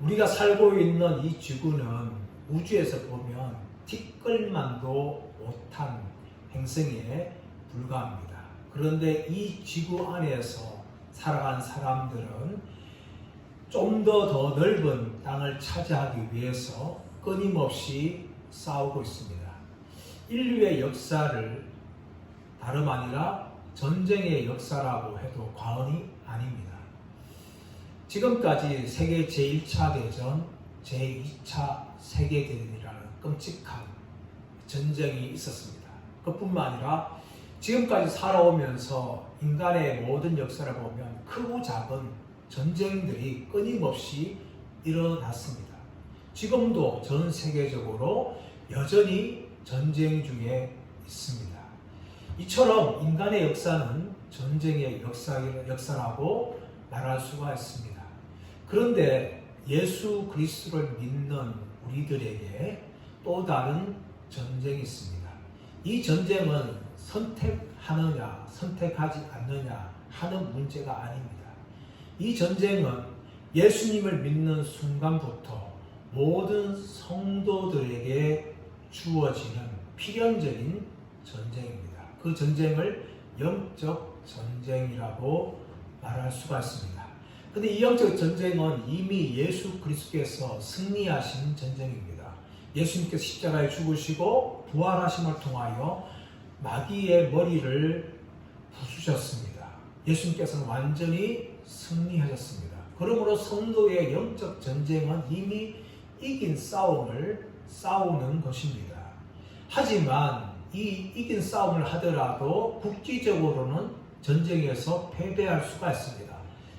우리가 살고 있는 이 지구는 우주에서 보면 티끌만도 못한 행성에 불과합니다. 그런데 이 지구 안에서 살아간 사람들은 좀 더 넓은 땅을 차지하기 위해서 끊임없이 싸우고 있습니다. 인류의 역사를 다름 아니라 전쟁의 역사라고 해도 과언이 아닙니다. 지금까지 세계 제1차 대전, 제2차 세계대전이라는 끔찍한 전쟁이 있었습니다. 그뿐만 아니라 지금까지 살아오면서 인간의 모든 역사를 보면 크고 작은 전쟁들이 끊임없이 일어났습니다. 지금도 전 세계적으로 여전히 전쟁 중에 있습니다. 이처럼 인간의 역사는 전쟁의 역사라고 말할 수가 있습니다. 그런데 예수 그리스도를 믿는 우리들에게 또 다른 전쟁이 있습니다. 이 전쟁은 선택하느냐, 선택하지 않느냐 하는 문제가 아닙니다. 이 전쟁은 예수님을 믿는 순간부터 모든 성도들에게 주어지는 필연적인 전쟁입니다. 그 전쟁을 영적 전쟁이라고 말할 수가 있습니다. 그런데 이 영적 전쟁은 이미 예수 그리스도께서 승리하신 전쟁입니다. 예수님께서 십자가에 죽으시고 부활하심을 통하여 마귀의 머리를 부수셨습니다. 예수님께서는 완전히 승리하셨습니다. 그러므로 성도의 영적 전쟁은 이미 이긴 싸움을 싸우는 것입니다. 하지만 이 이긴 싸움을 하더라도 국지적으로는 전쟁에서 패배할 수가 있습니다.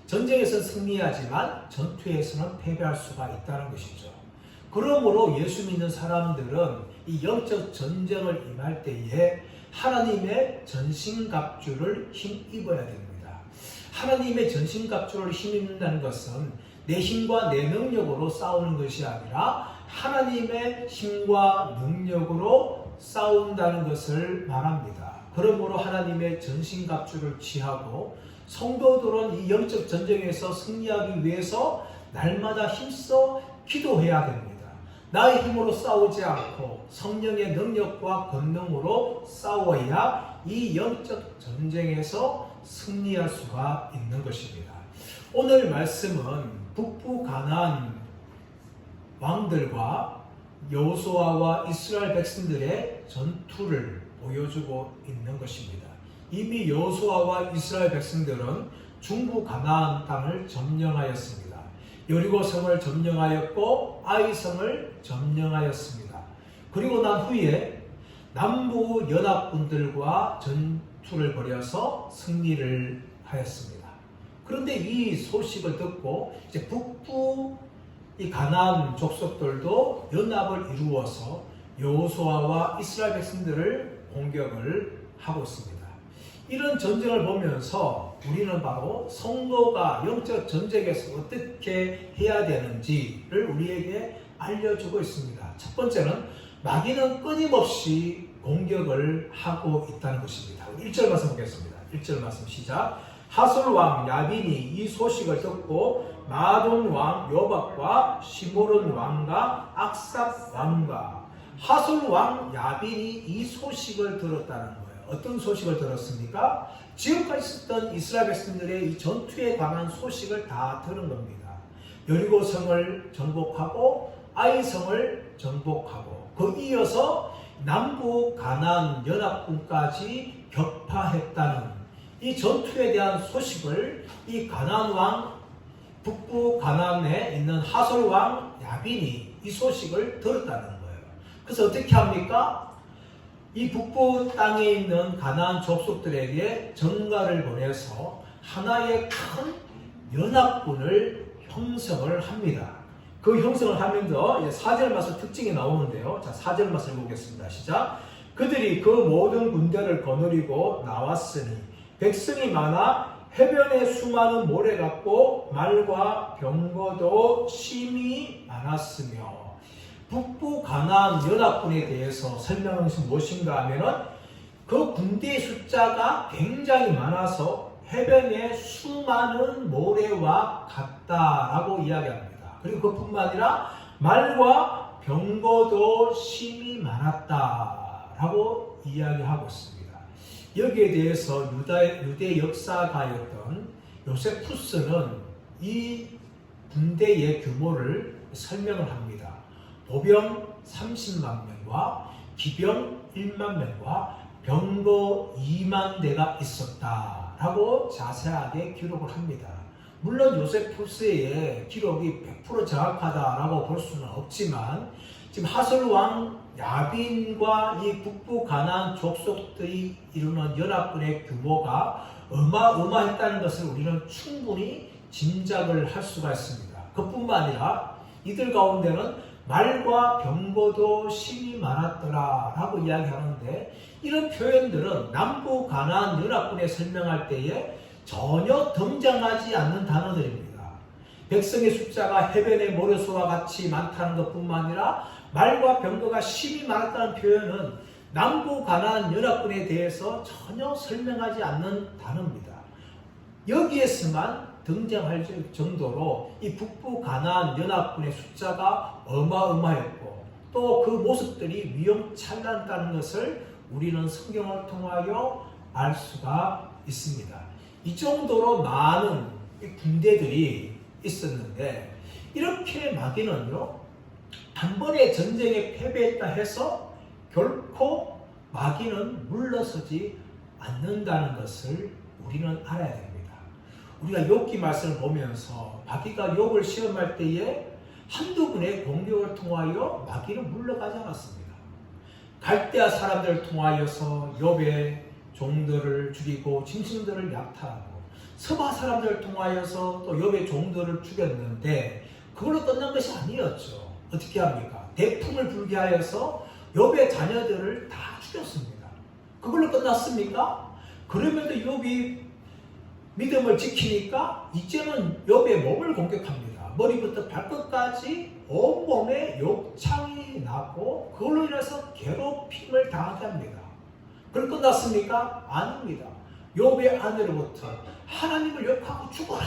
전쟁에서 승리하지만 전투에서는 패배할 수가 있다는 것이죠. 그러므로 예수 믿는 사람들은 이 영적 전쟁을 임할 때에 하나님의 전신갑주를 힘입어야 됩니다. 하나님의 전신갑주를 힘입는다는 것은 내 힘과 내 능력으로 싸우는 것이 아니라 하나님의 힘과 능력으로 싸운다는 것을 말합니다. 그러므로 하나님의 전신갑주를 취하고 성도들은 이 영적 전쟁에서 승리하기 위해서 날마다 힘써 기도해야 됩니다. 나의 힘으로 싸우지 않고 성령의 능력과 권능으로 싸워야 이 영적 전쟁에서 승리할 수가 있는 것입니다. 오늘 말씀은 북부 가나안 왕들과 여호수아와 이스라엘 백성들의 전투를 보여주고 있는 것입니다. 이미 여호수아와 이스라엘 백성들은 중부 가나안 땅을 점령하였습니다. 여리고 성을 점령하였고 아이 성을 점령하였습니다. 그리고 난 후에 남부 연합군들과 전투를 벌여서 승리를 하였습니다. 그런데 이 소식을 듣고 이제 북부 이 가나안 족속들도 연합을 이루어서 여호수아와 이스라엘 백성들을 공격을 하고 있습니다. 이런 전쟁을 보면서 우리는 바로 성도가 영적 전쟁에서 어떻게 해야 되는지를 우리에게 알려주고 있습니다. 첫 번째는 마귀는 끊임없이 공격을 하고 있다는 것입니다. 1절 말씀 보겠습니다. 1절 말씀 시작. 하솔 왕 야빈이 이 소식을 듣고 마돈 왕 요박과 시므론 왕과 악삽 왕과 하솔 왕 야빈이 이 소식을 들었다는 거예요. 어떤 소식을 들었습니까? 지금까지 있었던 이스라엘 백성들의 이 전투에 관한 소식을 다 들은 겁니다. 여리고 성을 정복하고 아이 성을 정복하고 그 이어서 남부 가나안 연합군까지 격파했다는 이 전투에 대한 소식을 이 가나안 왕 북부 가나안에 있는 하솔 왕 야빈이 이 소식을 들었다는 거예요. 그래서 어떻게 합니까? 이 북부 땅에 있는 가나안 족속들에게 전가를 보내서 하나의 큰 연합군을 형성을 합니다. 그 형성을 하면서 4절 말씀 특징이 나오는데요. 자, 4절 말씀 보겠습니다. 시작. 그들이 그 모든 군대를 거느리고 나왔으니 백성이 많아 해변에 수많은 모래 같고 말과 병거도 심히 많았으며 북부 가나안 연합군에 대해서 설명한 것이 무엇인가 하면은 그 군대의 숫자가 굉장히 많아서 해변에 수많은 모래와 같다라고 이야기합니다. 그리고 그뿐만 아니라 말과 병거도 심히 많았다라고 이야기하고 있습니다. 여기에 대해서 유대 역사가였던 요세푸스는 이 군대의 규모를 설명을 합니다. 보병 30만 명과 기병 1만 명과 병거 2만 대가 있었다라고 자세하게 기록을 합니다. 물론 요세푸스의 기록이 100% 정확하다라고 볼 수는 없지만 지금 하솔왕 야빈과 이 북부 가나안 족속들이 이루는 연합군의 규모가 어마어마했다는 것을 우리는 충분히 짐작을 할 수가 있습니다. 그뿐만 아니라 이들 가운데는 말과 병거도 심히 많았더라라고 이야기하는데 이런 표현들은 남부 가나안 연합군에 설명할 때에 전혀 등장하지 않는 단어들입니다. 백성의 숫자가 해변의 모래수와 같이 많다는 것뿐만 아니라 말과 병거가 심히 많았다는 표현은 남부 가나안 연합군에 대해서 전혀 설명하지 않는 단어입니다. 여기에서만 등장할 정도로 이 북부 가나안 연합군의 숫자가 어마어마했고 또 그 모습들이 위험찬란하다는 것을 우리는 성경을 통하여 알 수가 있습니다. 이 정도로 많은 군대들이 있었는데 이렇게 마귀는요 한 번의 전쟁에 패배했다 해서 결코 마귀는 물러서지 않는다는 것을 우리는 알아야 됩니다. 우리가 욥기 말씀을 보면서 마귀가 욥을 시험할 때에 한두 분의 공격을 통하여 마귀는 물러가지 않았습니다. 갈대아 사람들을 통하여서 욥의 종들을 죽이고 짐승들을 약탈하고 서바 사람들을 통하여서 또 욥의 종들을 죽였는데 그걸로 끝난 것이 아니었죠. 어떻게 합니까? 대풍을 불게 하여서 욥의 자녀들을 다 죽였습니다. 그걸로 끝났습니까? 그러면서 욥이 믿음을 지키니까 이제는 욥의 몸을 공격합니다. 머리부터 발끝까지 온몸에 욕창이 나고 그걸로 인해서 괴롭힘을 당하게 합니다. 그걸 끝났습니까? 아닙니다. 욥의 아내로부터 하나님을 욕하고 죽어라.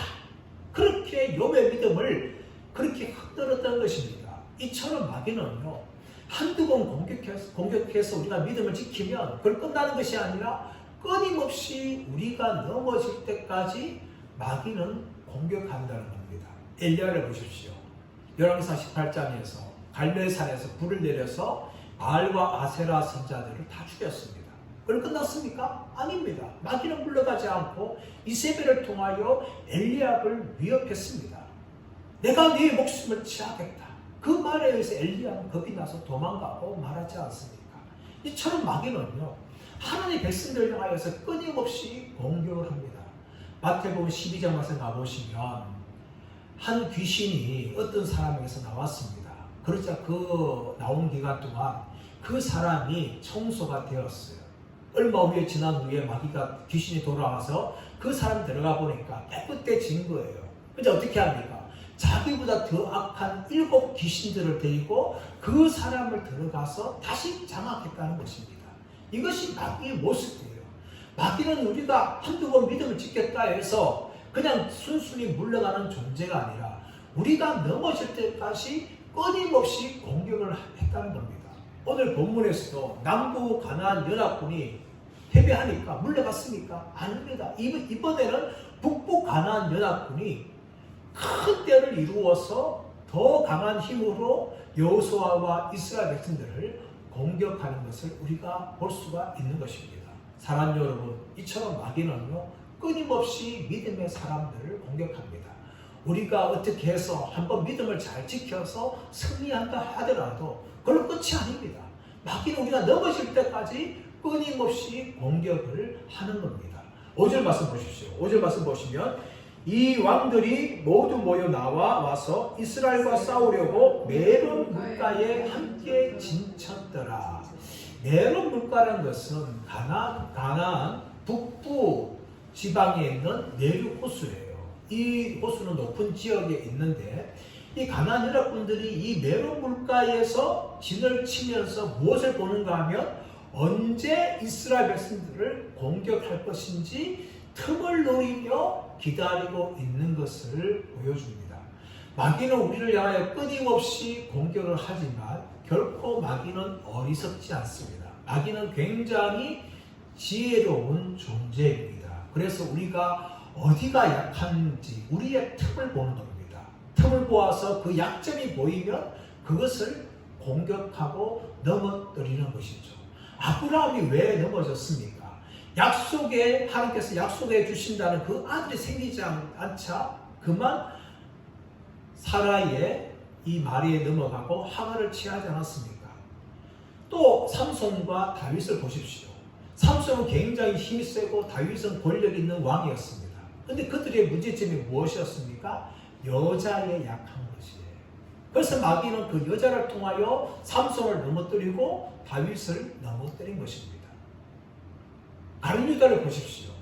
그렇게 욥의 믿음을 그렇게 흔들었던 것입니다. 이처럼 마귀는요 한두 번 공격해서 우리가 믿음을 지키면 그걸 끝나는 것이 아니라 끊임없이 우리가 넘어질 때까지 마귀는 공격한다는 겁니다. 엘리야를 보십시오. 열왕기상 18장에서 갈멜산에서 불을 내려서 바알과 아세라 선자들을 다 죽였습니다. 그걸 끝났습니까? 아닙니다. 마귀는 물러가지 않고 이세벨을 통하여 엘리야를 위협했습니다. 내가 네 목숨을 취하겠다. 그 말에 의해서 엘리야는 겁이 나서 도망가고 말하지 않습니까? 이처럼 마귀는요 하나님의 백성들을 향하여서 끊임없이 공격을 합니다. 마태복음 12장 말씀 가보시면 한 귀신이 어떤 사람에게서 나왔습니다. 그러자 그 나온 기간 동안 그 사람이 청소가 되었어요. 얼마 후에 지난 후에 마귀가 귀신이 돌아와서 그 사람 들어가 보니까 깨끗해진 거예요. 그래서 어떻게 합니까? 자기보다 더 악한 7 귀신들을 데리고 그 사람을 들어가서 다시 장악했다는 것입니다. 이것이 마귀의 모습이에요. 마귀는 우리가 한두 번 믿음을 지켰다 해서 그냥 순순히 물러가는 존재가 아니라 우리가 넘어질 때까지 끊임없이 공격을 했다는 겁니다. 오늘 본문에서도 남부 가나안 연합군이 패배하니까 물러갔습니까? 아닙니다. 이번에는 북부 가나안 연합군이 큰 때를 이루어서 더 강한 힘으로 여호수아와 이스라엘 백성들을 공격하는 것을 우리가 볼 수가 있는 것입니다. 사랑하는 여러분, 이처럼 마귀는요 끊임없이 믿음의 사람들을 공격합니다. 우리가 어떻게 해서 한번 믿음을 잘 지켜서 승리한다 하더라도 그건 끝이 아닙니다. 마귀는 우리가 넘어질 때까지 끊임없이 공격을 하는 겁니다. 5절 말씀 보십시오. 5절 말씀 보시면 이 왕들이 모두 모여 와서 이스라엘과 싸우려고 메론 물가에 함께 진쳤더라. 메론 물가라는 것은 가나안 북부 지방에 있는 내륙 호수예요. 이 호수는 높은 지역에 있는데 이 가나안 연합군들이 이 메론 물가에서 진을 치면서 무엇을 보는가 하면 언제 이스라엘 백성들을 공격할 것인지 틈을 노리며 기다리고 있는 것을 보여줍니다. 마귀는 우리를 향하여 끊임없이 공격을 하지만 결코 마귀는 어리석지 않습니다. 마귀는 굉장히 지혜로운 존재입니다. 그래서 우리가 어디가 약한지 우리의 틈을 보는 겁니다. 틈을 보아서 그 약점이 보이면 그것을 공격하고 넘어뜨리는 것이죠. 아브라함이 왜 넘어졌습니까? 하나님께서 약속해 주신다는 그 아들이 생기지 않자 그만 사라의 이 말에 넘어가고 하갈을 취하지 않았습니까? 또 삼손과 다윗을 보십시오. 삼손은 굉장히 힘이 세고 다윗은 권력 있는 왕이었습니다. 그런데 그들의 문제점이 무엇이었습니까? 여자의 약한 것이에요. 그래서 마귀는 그 여자를 통하여 삼손을 넘어뜨리고 다윗을 넘어뜨린 것입니다. 가룟유다를 보십시오.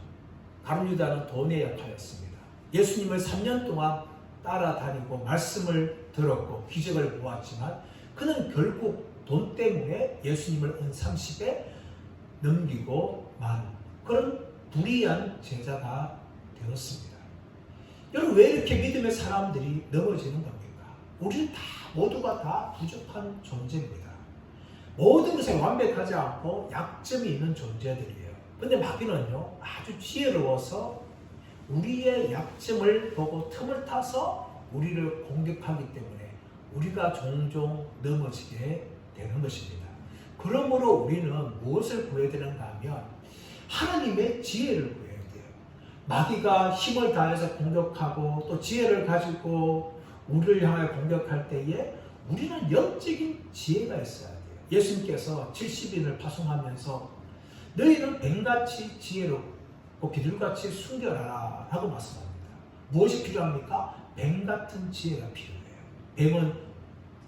가룟유다는 돈에 약하였습니다. 예수님을 3년 동안 따라다니고 말씀을 들었고 기적을 보았지만 그는 결국 돈 때문에 예수님을 은 30에 넘기고 만 그런 불의한 제자가 되었습니다. 여러분 왜 이렇게 믿음의 사람들이 넘어지는 겁니까? 우리는 모두가 다 부족한 존재입니다. 모든 것에 완벽하지 않고 약점이 있는 존재들이에요. 근데 마귀는요 아주 지혜로워서 우리의 약점을 보고 틈을 타서 우리를 공격하기 때문에 우리가 종종 넘어지게 되는 것입니다. 그러므로 우리는 무엇을 구해야 되는가 하면 하나님의 지혜를 구해야 돼요. 마귀가 힘을 다해서 공격하고 또 지혜를 가지고 우리를 향해 공격할 때에 우리는 영적인 지혜가 있어야 돼요. 예수님께서 70인을 파송하면서 너희는 뱀같이 지혜롭고 비둘같이 순결하라 라고 말씀합니다. 무엇이 필요합니까? 뱀같은 지혜가 필요해요. 뱀은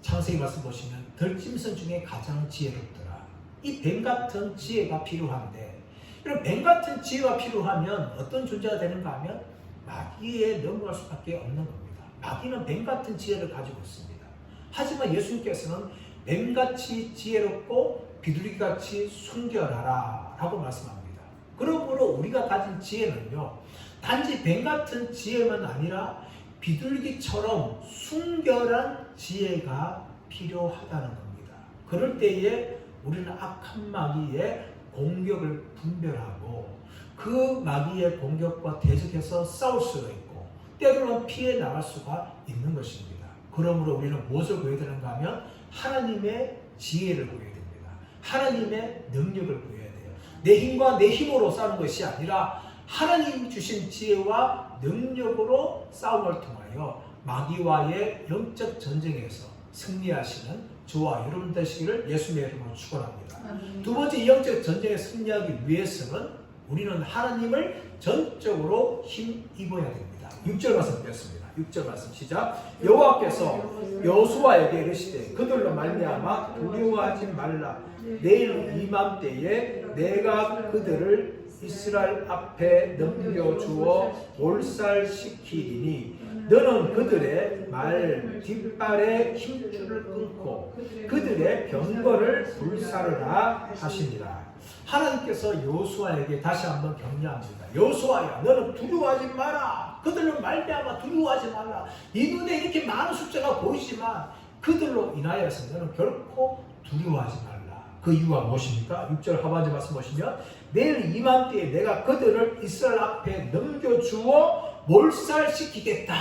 창세기 말씀 보시면 들짐승 중에 가장 지혜롭더라. 이 뱀같은 지혜가 필요한데 이런 뱀같은 지혜가 필요하면 어떤 존재가 되는가 하면 마귀에 넘어갈 수밖에 없는 겁니다. 마귀는 뱀같은 지혜를 가지고 있습니다. 하지만 예수님께서는 뱀같이 지혜롭고 비둘기같이 순결하라 라고 말씀합니다. 그러므로 우리가 가진 지혜는요 단지 뱀같은 지혜만 아니라 비둘기처럼 순결한 지혜가 필요하다는 겁니다. 그럴 때에 우리는 악한 마귀의 공격을 분별하고 그 마귀의 공격과 대적해서 싸울 수가 있고 때로는 피해 나갈 수가 있는 것입니다. 그러므로 우리는 무엇을 구해야 되는가 하면 하나님의 지혜를 구해야 됩니다. 하나님의 능력을 구해야 돼요. 내 힘과 내 힘으로 싸우는 것이 아니라 하나님이 주신 지혜와 능력으로 싸움을 통하여 마귀와의 영적 전쟁에서 승리하시는 저와 여러분 되시기를 예수님의 이름으로 축원합니다. 두 번째 이 영적 전쟁에 승리하기 위해서는 우리는 하나님을 전적으로 힘입어야 됩니다. 6절 말씀 드렸습니다. 6절 말씀 시작. 여호와께서 여호수아에게 이르시되 그들로 말미암아 두려워하지 말라. 내일 이맘때에 내가 그들을 이스라엘 앞에 넘겨주어 몰살시키리니 너는 그들의 말 뒷발에 힘줄을 끊고 그들의 병거를 불사르라 하시니라. 하나님께서 여호수아에게 다시 한번 격려합니다. 여호수아야 너는 두려워하지 마라. 그들로 말미암아 두려워하지 말라. 이 눈에 이렇게 많은 숫자가 보이지만 그들로 인하여서 너는 결코 두려워하지 말라. 그 이유가 무엇입니까? 6절 하반절 말씀 보시면 내일 이맘때에 내가 그들을 이스라엘 앞에 넘겨주어 몰살시키겠다.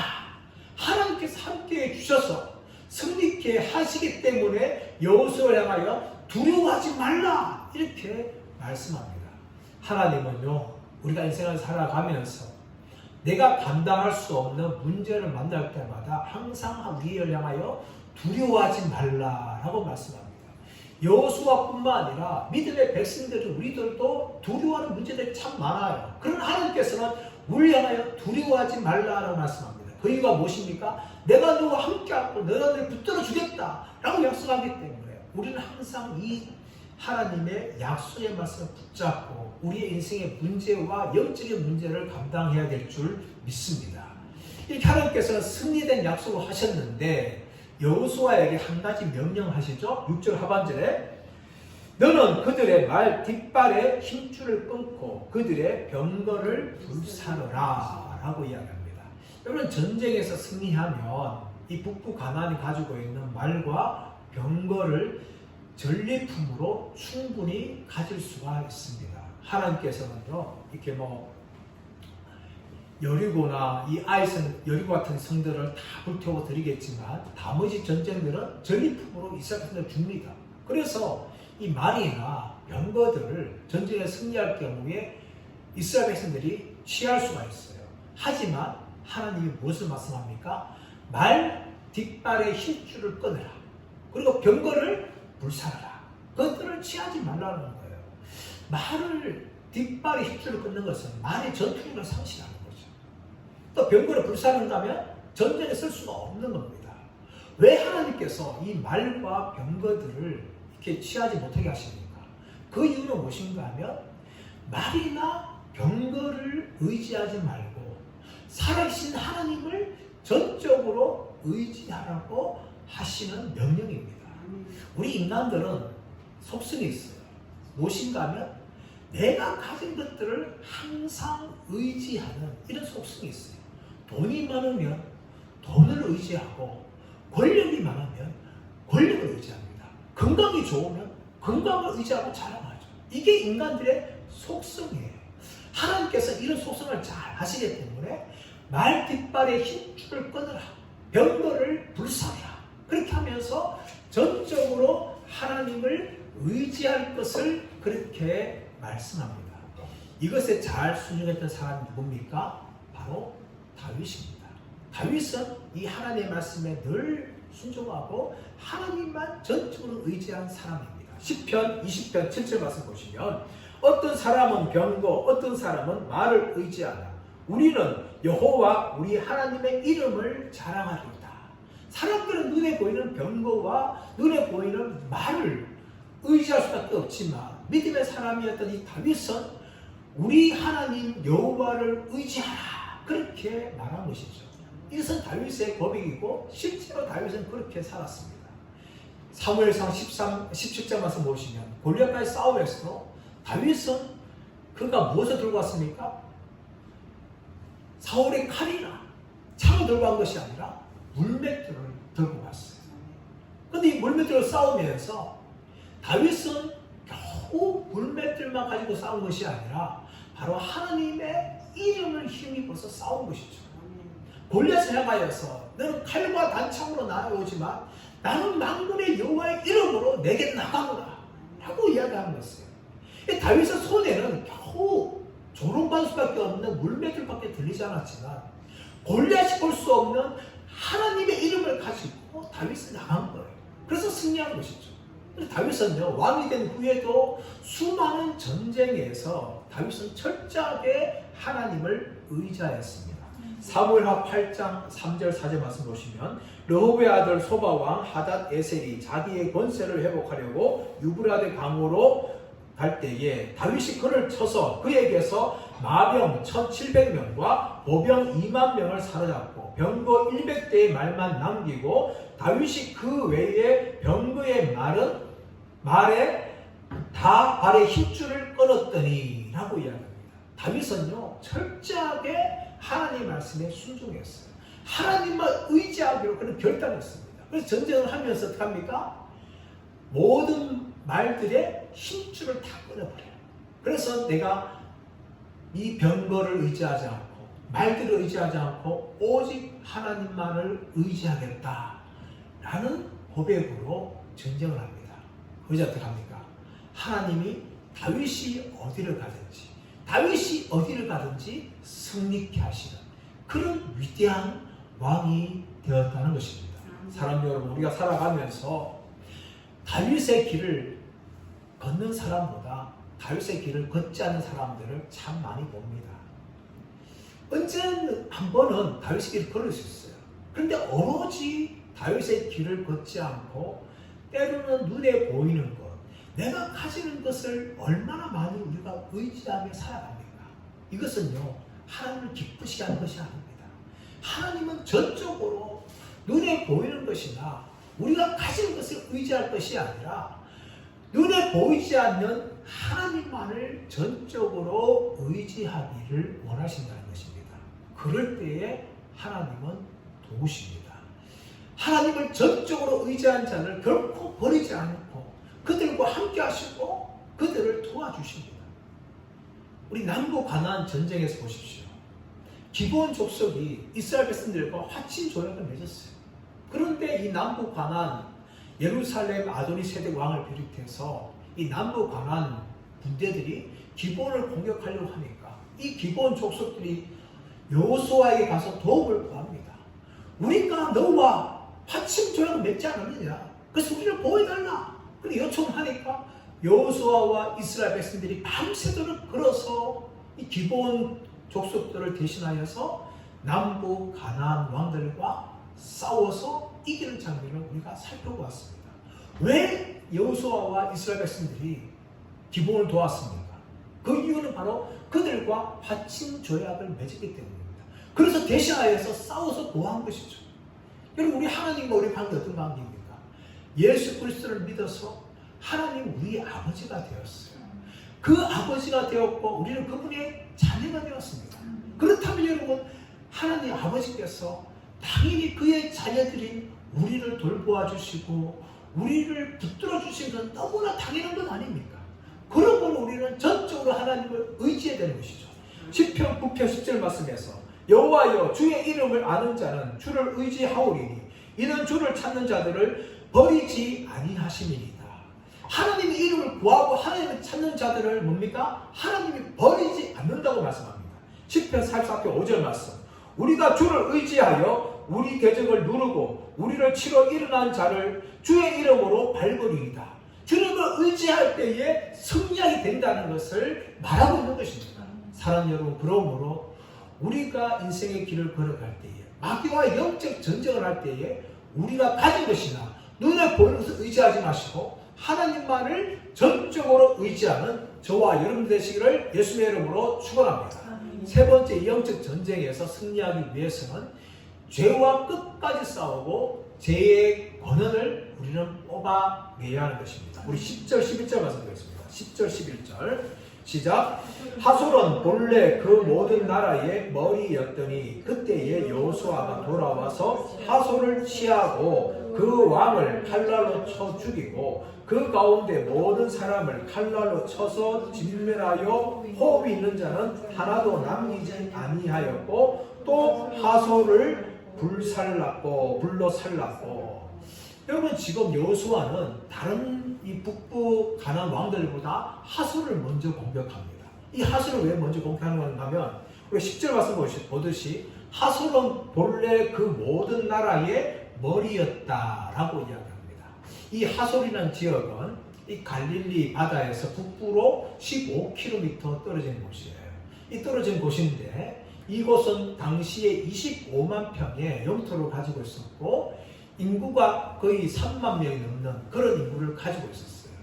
하나님께서 함께해 주셔서 승리케 하시기 때문에 여호수아를 향하여 두려워하지 말라 이렇게 말씀합니다. 하나님은요 우리가 인생을 살아가면서 내가 감당할 수 없는 문제를 만날 때마다 항상 우리를 향하여 두려워하지 말라라고 말씀합니다. 여호수아뿐만 아니라 믿음의 백성들 우리들도 두려워하는 문제들이 참 많아요. 그러나 하나님께서는 우리 향하여 두려워하지 말라라고 말씀합니다. 그 이유가 무엇입니까? 내가 너와 함께하고 너가 너를 붙들어 주겠다 라고 약속하기 때문에 우리는 항상 이 하나님의 약속의 말씀을 붙잡고 우리의 인생의 문제와 영적인 문제를 감당해야 될 줄 믿습니다. 이렇게 하나님께서는 승리된 약속을 하셨는데 여호수아에게 한 가지 명령하시죠. 6절 하반절에 너는 그들의 말 뒷발에 힘줄을 끊고 그들의 병거를 불사르라 라고 이야기합니다. 여러분 전쟁에서 승리하면 이 북부 가나안이 가지고 있는 말과 병거를 전리품으로 충분히 가질 수가 있습니다. 하나님께서는요, 이렇게 여리고나 이 아이성, 여리고 같은 성들을 다 불태워 드리겠지만 나머지 전쟁들은 전리품으로 이스라엘 백성들 줍니다. 그래서 이 말이나 병거들을 전쟁에 승리할 경우에 이스라엘 백성들이 취할 수가 있어요. 하지만 하나님이 무엇을 말씀합니까? 말 뒷발의 힘줄을 끊으라. 그리고 병거를 불살라라. 그것들을 취하지 말라는 거예요. 말을 뒷발의 힘줄을 끊는 것은 말의 전투력을 상실하는 거죠. 또 병거를 불사른다면 전쟁에 쓸 수가 없는 겁니다. 왜 하나님께서 이 말과 병거들을 이렇게 취하지 못하게 하십니까? 그 이유는 무엇인가 하면 말이나 병거를 의지하지 말고 살아계신 하나님을 전적으로 의지하라고 하시는 명령입니다. 우리 인간들은 속성이 있어요. 무엇인가 하면 내가 가진 것들을 항상 의지하는 이런 속성이 있어요. 돈이 많으면 돈을 의지하고 권력이 많으면 권력을 의지합니다. 건강이 좋으면 건강을 의지하고 자랑하죠. 이게 인간들의 속성이에요. 하나님께서 이런 속성을 잘 아시기 때문에 말 뒷발에 힘줄을 끊으라. 병거를 불사해라. 그렇게 하면서 전적으로 하나님을 의지할 것을 그렇게 말씀합니다. 이것에 잘 순종했던 사람이 누굽니까? 바로 다윗입니다. 다윗은 이 하나님의 말씀에 늘 순종하고 하나님만 전적으로 의지한 사람입니다. 시편 20편 7절 말씀 보시면 어떤 사람은 병거, 어떤 사람은 말을 의지하나 우리는 여호와 우리 하나님의 이름을 자랑하리이다. 사람들은 눈에 보이는 병거와 눈에 보이는 말을 의지할 수밖에 없지만 믿음의 사람이었던 이 다윗은 우리 하나님 여호와를 의지하라. 그렇게 말한 것이죠. 이것은 다윗의 고백이고 실제로 다윗은 그렇게 살았습니다. 사무엘상 17장 말씀 보시면 골리앗과의 싸움에서도 다윗은 그가 무엇을 들고 왔습니까? 사울의 칼이나 창을 들고 간 것이 아니라 물맷돌을 들고 갔어요. 그런데 이 물맷돌을 싸우면서 다윗은 겨우 물맷돌만 가지고 싸운 것이 아니라 바로 하나님의 이름을 힘입어서 싸운 것이죠. 골리앗을 향하여서 너는 칼과 단창으로 나아오지만 나는 만군의 여호와의 이름으로 내게 나가노라 라고 이야기하는 것이에요. 다윗의 손에는 겨우 조롱받을 수밖에 없는 물맷돌밖에 들리지 않았지만 골리앗이 볼 수 없는 하나님의 이름을 가지고 다윗은 나간 거예요. 그래서 승리한 것이죠. 다윗은요, 왕이 된 후에도 수많은 전쟁에서 다윗은 철저하게 하나님을 의지하였습니다. 사무엘하 8장 3절 4절 말씀 보시면 르호보의 아들 소바왕 하닷 에셀이 자기의 권세를 회복하려고 유브라데 강으로 갈 때에 다윗이 그를 쳐서 그에게서 마병 1700명과 보병 2만 명을 사로잡고 병거 100대의 말만 남기고 다윗이 그 외에 병거의 말에 다 발의 힘줄을 끊었더니 라고 이야기합니다. 다윗은요 철저하게 하나님의 말씀에 순종했어요. 하나님만 의지하기로 그는 결단했습니다. 그래서 전쟁을 하면서 어떻게 합니까? 모든 말들의 힘줄을 다 끊어버려요. 그래서 내가 이 병거를 의지하지 않고 말들을 의지하지 않고 오직 하나님만을 의지하겠다 라는 고백으로 전쟁을 합니다. 그래서 어떻게 합니까? 하나님이 다윗이 어디를 가든지 승리케 하시는 그런 위대한 왕이 되었다는 것입니다. 사랑하는 여러분, 우리가 살아가면서 다윗의 길을 걷는 사람보다 다윗의 길을 걷지 않는 사람들을 참 많이 봅니다. 언제 한 번은 다윗의 길을 걸을 수 있어요. 그런데 오로지 다윗의 길을 걷지 않고 때로는 눈에 보이는 것, 내가 가지는 것을 얼마나 많이 우리가 의지하며 살아갑니까? 이것은요, 하나님을 기쁘시게 하는 것이 아닙니다. 하나님은 전적으로 눈에 보이는 것이나 우리가 가진 것을 의지할 것이 아니라 눈에 보이지 않는 하나님만을 전적으로 의지하기를 원하신다는 것입니다. 그럴 때에 하나님은 도우십니다. 하나님을 전적으로 의지한 자를 결코 버리지 않고 그들과 함께 하시고 그들을 도와주십니다. 우리 남부 가나안 전쟁에서 보십시오. 기브온 족속이 이스라엘 백성들과 화친 조약을 맺었어요. 그런데 이 남부 가나안 예루살렘 아도니 세덱 왕을 비롯해서 이 남부 가나안 군대들이 기브온을 공격하려고 하니까 이 기브온 족속들이 여호수아에게 가서 도움을 구합니다. 우리가 너와 화친 조약을 맺지 않았느냐? 그래서 우리를 보호해달라. 그렇게 요청하니까 여호수아와 이스라엘 백성들이 밤새도록 걸어서 이 기브온 족속들을 대신하여서 남부 가나안 왕들과 싸워서 이기는 장면을 우리가 살펴보았습니다. 왜 여호수아와 이스라엘 백성들이 기브온을 도왔습니까? 그 이유는 바로 그들과 화친 조약을 맺었기 때문입니다. 그래서 대신하여서 싸워서 보호한 것이죠. 여러분, 우리 하나님과 우리 관계 어떤 관계입니까? 예수 그리스도를 믿어서 하나님 우리의 아버지가 되었어요. 그 아버지가 되었고 우리는 그분의 자녀가 되었습니다. 그렇다면 여러분, 하나님 아버지께서 당연히 그의 자녀들인 우리를 돌보아 주시고 우리를 붙들어 주신 건 너무나 당연한 것 아닙니까? 그러므로 우리는 전적으로 하나님을 의지해야 되는 것이죠. 시편 9편 10절 말씀에서 여호와여 주의 이름을 아는 자는 주를 의지하오리니 이는 주를 찾는 자들을 버리지 아니하심이니이다. 하나님의 이름을 구하고 하나님을 찾는 자들을 뭡니까? 하나님이 버리지 않는다고 말씀합니다. 시편 44편 5절 말씀. 우리가 주를 의지하여 우리 궤적을 누르고 우리를 치러 일어난 자를 주의 이름으로 밟으리이다. 주님을 의지할 때에 승리하게 된다는 것을 말하고 있는 것입니다. 사랑하는 여러분, 그러므로 우리가 인생의 길을 걸어갈 때에 마귀와 영적 전쟁을 할 때에 우리가 가진 것이나 눈에 보이는 것을 의지하지 마시고 하나님만을 전적으로 의지하는 저와 여러분 되시기를 예수님의 이름으로 축원합니다. 세 번째, 영적 전쟁에서 승리하기 위해서는 죄와 끝까지 싸우고 죄의 권한을 우리는 뽑아내야 하는 것입니다. 우리 10절 11절 말씀드리겠습니다. 10절 11절 시작. 하솔은 본래 그 모든 나라의 머리였더니 그때에 여호수아가 돌아와서 하솔을 취하고 그 왕을 칼날로 쳐 죽이고 그 가운데 모든 사람을 칼날로 쳐서 진멸하여 호흡이 있는 자는 하나도 남기지 아니하였고 또 하솔을 불로 살랐고. 여러분, 지금 여호수아는 다른 이 북부 가나안 왕들보다 하솔을 먼저 공격합니다. 이 하솔을 왜 먼저 공격하는 건가 하면 우리 10절 말씀 보듯이 하솔은 본래 그 모든 나라의 머리였다라고 이야기합니다. 이 하솔이라는 지역은 이 갈릴리 바다에서 북부로 15km 떨어진 곳이에요. 이 떨어진 곳인데 이곳은 당시에 25만 평의 영토를 가지고 있었고 인구가 거의 3만 명이 넘는 그런 인구를 가지고 있었어요.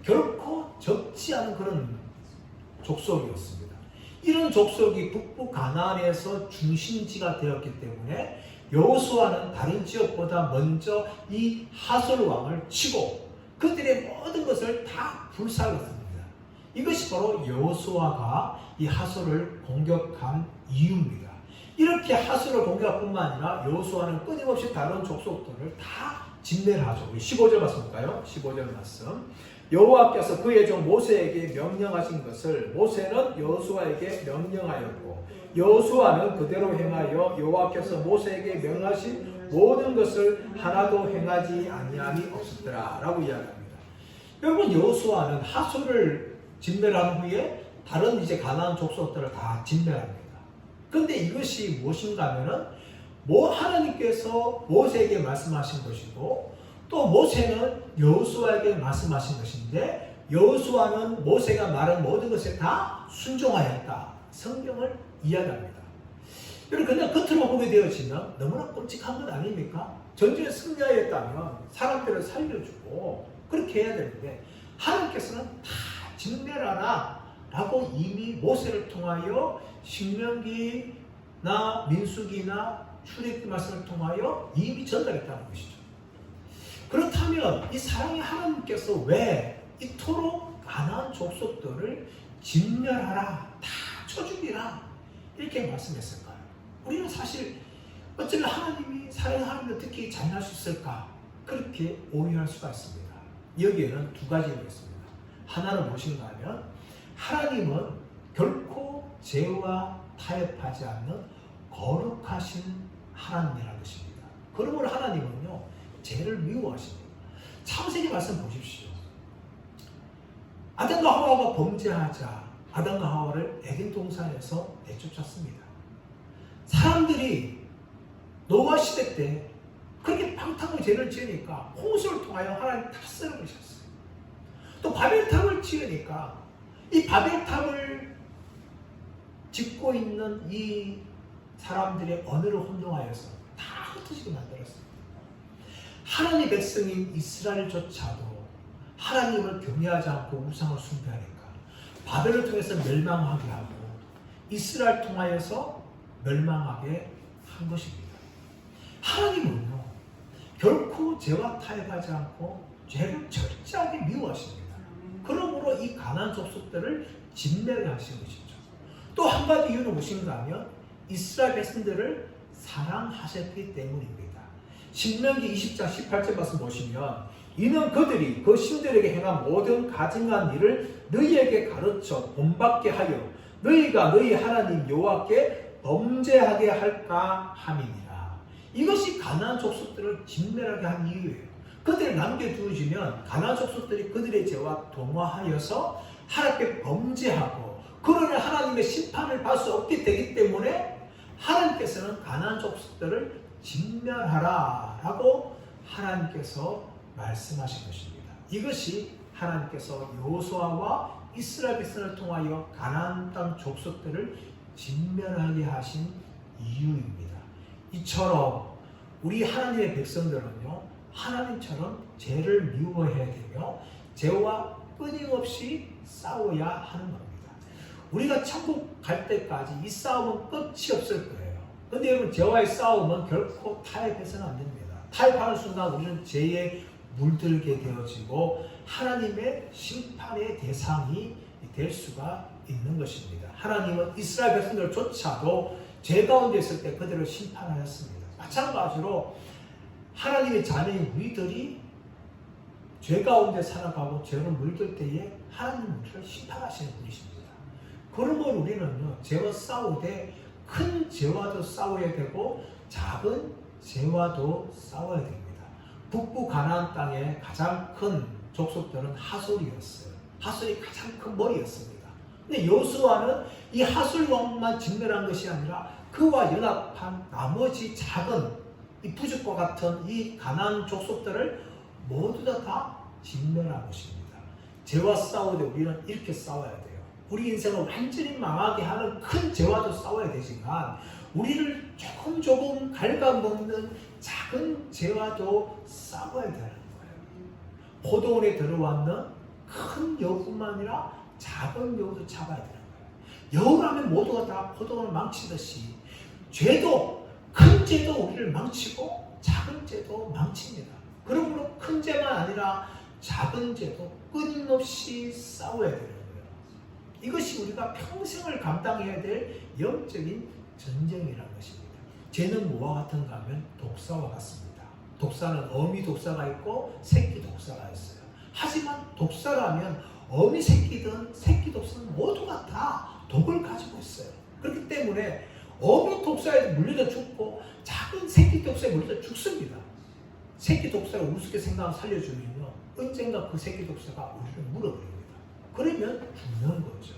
결코 적지 않은 그런 족속이었습니다. 이런 족속이 북부 가나안에서 중심지가 되었기 때문에 여호수아는 다른 지역보다 먼저 이 하솔 왕을 치고 그들의 모든 것을 다 불살랐습니다. 이것이 바로 여호수아가 이 하솔을 공격한 이유입니다. 이렇게 하솔을 공격할 뿐만 아니라 여호수아는 끊임없이 다른 족속들을 다 진멸하죠. 우리 15절 말씀 볼까요? 15절 말씀. 여호와께서 그의 종 모세에게 명령하신 것을 모세는 여호수아에게 명령하였고 여호수아는 그대로 행하여 여호와께서 모세에게 명하신 모든 것을 하나도 행하지 아니함이 없었더라 라고 이야기합니다. 여러분, 여호수아는 하솔을 진멸한 후에 다른 이제 가나안 족속들을 다 진멸합니다. 그런데 이것이 무엇인가 하면은 하나님께서 모세에게 말씀하신 것이고 또 모세는 여호수아에게 말씀하신 것인데 여호수아는 모세가 말한 모든 것에 다 순종하였다. 성경을 이야기합니다. 여러분, 그냥 겉으로 보게 되어지면 너무나 끔찍한 것 아닙니까? 전쟁에 승리하였다면 사람들을 살려주고 그렇게 해야 되는데 하나님께서는 다 진멸하라 라고 이미 모세를 통하여 신명기나 민수기나 출애굽기 말씀을 통하여 이미 전달했다는 것이죠. 그렇다면 이 사랑의 하나님께서 왜 이토록 가나안 족속들을 진멸하라, 다 쳐죽이라 이렇게 말씀했을까요? 우리는 사실 어쩌면 하나님이 사랑하는 어떻게 잔인할 수 있을까? 그렇게 오해할 수가 있습니다. 여기에는 두 가지가 있습니다. 하나는 무엇인가 하면 하나님은 결코 죄와 타협하지 않는 거룩하신 하나님이라는 것입니다. 그러므로 하나님은요, 죄를 미워하십니다. 창세기 말씀 보십시오. 아담과 하와가 범죄하자 아담과 하와를 에덴 동산에서 내쫓았습니다. 사람들이 노아 시대 때 그렇게 방탕한 죄를 지으니까 홍수를 통하여 하나님 다 쓸어버리셨어요. 또 바벨탑을 지으니까 이 바벨탑을 짓고 있는 이 사람들의 언어를 혼동하여서 다 흩어지게 만들었습니다. 하나님의 백성인 이스라엘조차도 하나님을 경외하지 않고 우상을 숭배하니까 바벨을 통해서 멸망하게 하고 이스라엘 통하여서 멸망하게 한 것입니다. 하나님은요, 결코 죄와 타협하지 않고 죄를 철저하게 미워하십니다. 그러므로 이 가나안 족속들을 진멸하신 것이죠. 또 한 가지 이유는 무엇인가 하면 이스라엘 백성들을 사랑하셨기 때문입니다. 신명기 20장 18절 말씀 보시면 이는 그들이 그 신들에게 행한 모든 가증한 일을 너희에게 가르쳐 본받게 하여 너희가 너희 하나님 여호와께 범죄하게 할까 함이니라. 이것이 가나안 족속들을 진멸하게 한 이유예요. 그들을 남겨두시면 가나안 족속들이 그들의 죄와 동화하여서 하나님께 범죄하고 그러나 하나님의 심판을 받을 수 없게 되기 때문에 하나님께서는 가나안 족속들을 진멸하라 라고 하나님께서 말씀하신 것입니다. 이것이 하나님께서 여호수아와 이스라엘 백성을 통하여 가나안 땅 족속들을 진멸하게 하신 이유입니다. 이처럼 우리 하나님의 백성들은요, 하나님처럼 죄를 미워해야 되며 죄와 끊임없이 싸워야 하는 겁니다. 우리가 천국 갈 때까지 이 싸움은 끝이 없을 거예요. 근데 여러분, 죄와의 싸움은 결코 타협해서는 안 됩니다. 타협하는 순간 우리는 죄에 물들게 되어지고 하나님의 심판의 대상이 될 수가 있는 것입니다. 하나님은 이스라엘 백성들조차도 죄 가운데 있을 때 그들을 심판하였습니다. 마찬가지로 하나님의 자녀인 우리들이 죄 가운데 살아가고 죄를 물들 때에 하나님은 우리를 심판하시는 분이십니다. 그러므로 우리는요, 죄와 싸우되 큰 죄와도 싸워야 되고 작은 죄와도 싸워야 됩니다. 북부 가나안 땅의 가장 큰 족속들은 하솔이었어요. 하솔이 가장 큰 머리였습니다. 근데 여호수아는 이 하솔 왕만 진멸한 것이 아니라 그와 연합한 나머지 작은 이 부족과 같은 이 가나안 족속들을 모두 다 진멸한 것입니다. 죄와 싸우되 우리는 이렇게 싸워야 돼요. 우리 인생을 완전히 망하게 하는 큰 죄와도 싸워야 되지만 우리를 조금 갉아먹는 작은 죄와도 싸워야 되는 거예요. 포도원에 들어왔는 큰 여우뿐만 아니라 작은 여우도 잡아야 되는 거예요. 여우라면 모두가 다 포도원을 망치듯이 죄도, 큰 죄도 우리를 망치고 작은 죄도 망칩니다. 그러므로 큰 죄만 아니라 작은 죄도 끊임없이 싸워야 되는 거예요. 이것이 우리가 평생을 감당해야 될 영적인 전쟁이라는 것입니다. 죄는 뭐와 같은가 하면 독사와 같습니다. 독사는 어미 독사가 있고 새끼 독사가 있어요. 하지만 독사라면 어미 새끼든 새끼 독사는 모두가 다 독을 가지고 있어요. 그렇기 때문에 어미 독사에 물려져 죽고 작은 새끼 독사에 물려져 죽습니다. 새끼 독사를 우습게 생각하고 살려주면요, 언젠가 그 새끼 독사가 우리를 물어버립니다. 그러면 죽는 거죠.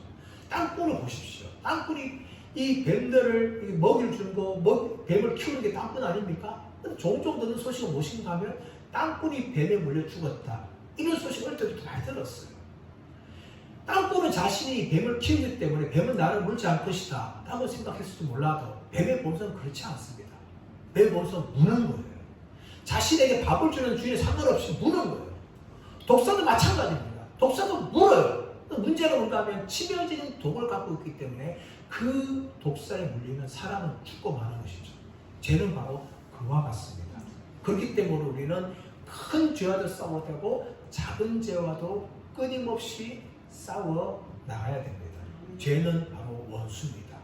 땅굴을 보십시오. 땅굴이 이 뱀들을 먹이를 주는 거, 뱀을 키우는 게 땅굴 아닙니까? 종종 듣는 소식은 무엇인가 하면 땅굴이 뱀에 물려 죽었다. 이런 소식을 때부터 많이 들었어요. 땅굴은 자신이 뱀을 키우기 때문에 뱀은 나를 물지 않을 것이다 라고 생각했을지 몰라도 뱀의 본성은 그렇지 않습니다. 뱀의 본성은 무는 거예요. 자신에게 밥을 주는 주인에 상관없이 무는 거예요. 독사도 마찬가지입니다. 독사도 물어요. 문제가 뭔가 하면 치명적인 독을 갖고 있기 때문에 그 독사에 물리면 사람은 죽고 마는 것이죠. 죄는 바로 그와 같습니다. 그렇기 때문에 우리는 큰 죄와도 싸워야 되고 작은 죄와도 끊임없이 싸워 나가야 됩니다. 죄는 바로 원수입니다.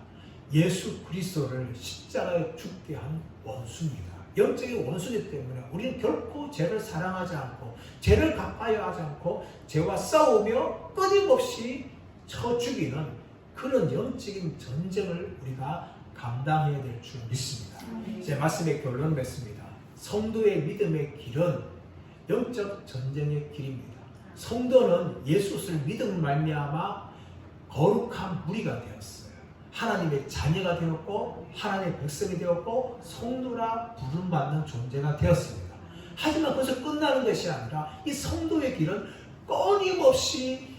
예수 그리스도를 십자가에 죽게 한 원수입니다. 영적인 원수이기 때문에 우리는 결코 죄를 사랑하지 않고 죄를 갚아야 하지 않고 죄와 싸우며 끊임없이 쳐 죽이는 그런 영적인 전쟁을 우리가 감당해야 될 줄 믿습니다. 제 말씀의 결론 맺습니다. 성도의 믿음의 길은 영적 전쟁의 길입니다. 성도는 예수를 믿음을 말미암아 거룩한 무리가 되었어요. 하나님의 자녀가 되었고 하나님의 백성이 되었고 성도라 부름받는 존재가 되었습니다. 하지만 그것을 끝나는 것이 아니라 이 성도의 길은 끊임없이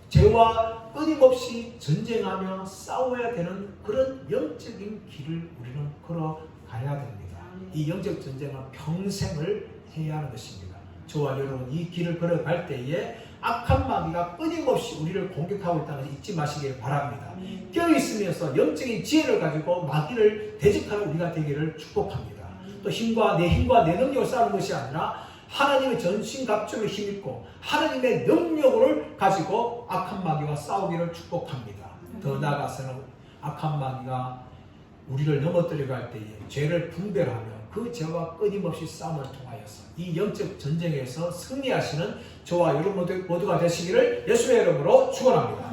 죄와 끊임없이 전쟁하며 싸워야 되는 그런 영적인 길을 우리는 걸어가야 됩니다. 이 영적 전쟁은 평생을 해야 하는 것입니다. 저와 여러분 이 길을 걸어갈 때에 악한 마귀가 끊임없이 우리를 공격하고 있다는 것을 잊지 마시길 바랍니다. 껴있으면서 영적인 지혜를 가지고 마귀를 대적하는 우리가 되기를 축복합니다. 또 내 힘과 내 능력을 쌓는 것이 아니라 하나님의 전신갑주를 힘입고 하나님의 능력을 가지고 악한 마귀와 싸우기를 축복합니다. 더 나아가서는 악한 마귀가 우리를 넘어뜨려 갈 때에 죄를 분별하며 그 죄와 끊임없이 싸움을 통하여서 이 영적 전쟁에서 승리하시는 저와 여러분 모두가 되시기를 예수의 이름으로 축원합니다.